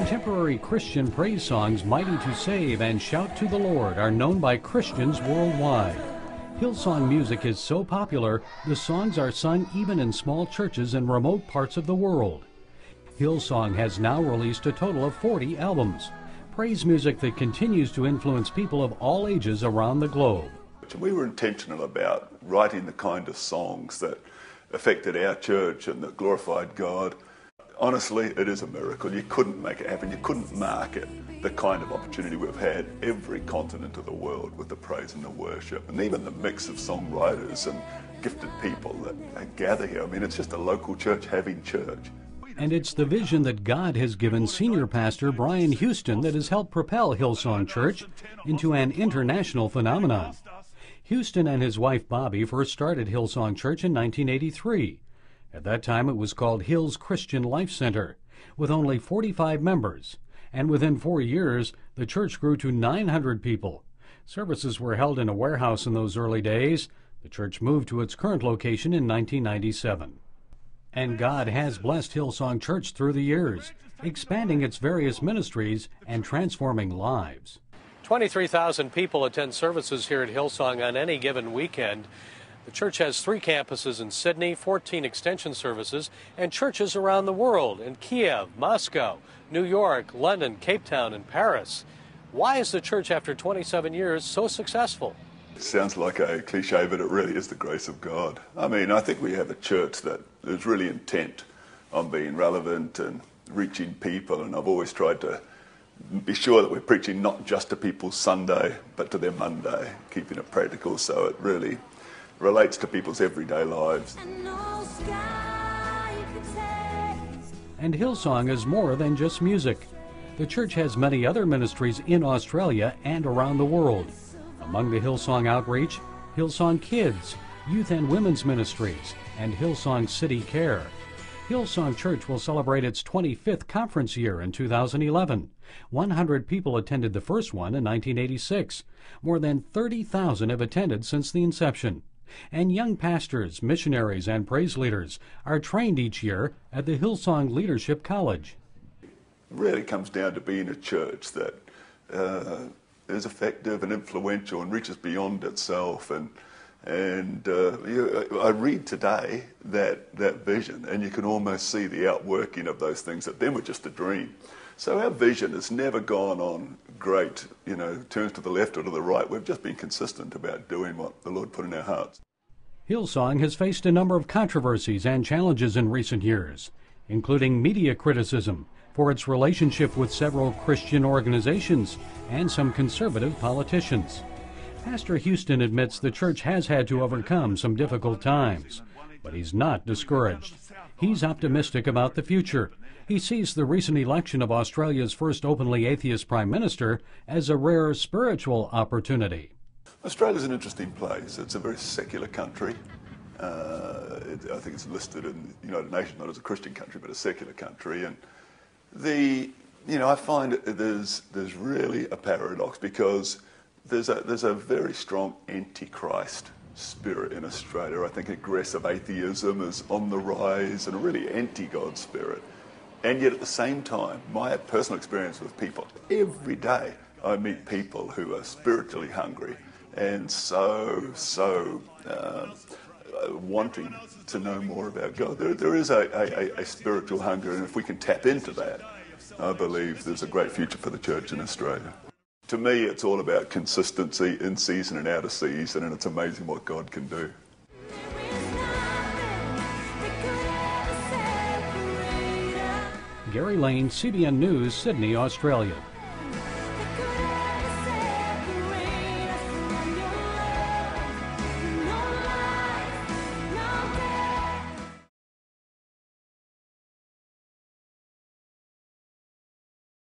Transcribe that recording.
Contemporary Christian praise songs Mighty to Save and Shout to the Lord are known by Christians worldwide. Hillsong music is so popular, the songs are sung even in small churches in remote parts of the world. Hillsong has now released a total of 40 albums. Praise music that continues to influence people of all ages around the globe. We were intentional about writing the kind of songs that affected our church and that glorified God. Honestly, it is a miracle. You couldn't make it happen. You couldn't market the kind of opportunity we've had every continent of the world with the praise and the worship, and even the mix of songwriters and gifted people that gather here. I mean, it's just a local church having church. And it's the vision that God has given Senior Pastor Brian Houston that has helped propel Hillsong Church into an international phenomenon. Houston and his wife Bobby first started Hillsong Church in 1983. At that time, it was called Hills Christian Life Center, with only 45 members. And within 4 years, the church grew to 900 people. Services were held in a warehouse in those early days. The church moved to its current location in 1997. And God has blessed Hillsong Church through the years, expanding its various ministries and transforming lives. 23,000 people attend services here at Hillsong on any given weekend. The church has 3 campuses in Sydney, 14 extension services, and churches around the world in Kiev, Moscow, New York, London, Cape Town, and Paris. Why is the church, after 27 years, so successful? It sounds like a cliche, but it really is the grace of God. I mean, I think we have a church that is really intent on being relevant and reaching people, and I've always tried to be sure that we're preaching not just to people Sunday, but to their Monday, keeping it practical so it really relates to people's everyday lives. And Hillsong is more than just music. The church has many other ministries in Australia and around the world. Among the Hillsong outreach, Hillsong Kids, Youth and Women's Ministries, and Hillsong City Care. Hillsong Church will celebrate its 25th conference year in 2011. 100 people attended the first one in 1986. More than 30,000 have attended since the inception. And young pastors, missionaries, and praise leaders are trained each year at the Hillsong Leadership College. It really comes down to being a church that is effective and influential and reaches beyond itself. And I read today that vision, and you can almost see the outworking of those things that then were just a dream. So our vision has never gone on great, turns to the left or to the right. We've just been consistent about doing what the Lord put in our hearts. Hillsong has faced a number of controversies and challenges in recent years, including media criticism for its relationship with several Christian organizations and some conservative politicians. Pastor Houston admits the church has had to overcome some difficult times, but he's not discouraged. He's optimistic about the future. He sees the recent election of Australia's first openly atheist prime minister as a rare spiritual opportunity. Australia's an interesting place. It's a very secular country. I think it's listed in the United Nations not as a Christian country, but a secular country. And I find there's really a paradox, because there's a very strong anti-Christ spirit in Australia. I think aggressive atheism is on the rise, and a really anti-God spirit. And yet at the same time, my personal experience with people, every day I meet people who are spiritually hungry and so wanting to know more about God. There is a spiritual hunger, and if we can tap into that, I believe there's a great future for the church in Australia. To me, it's all about consistency in season and out of season, and it's amazing what God can do. Gary Lane, CBN News, Sydney, Australia.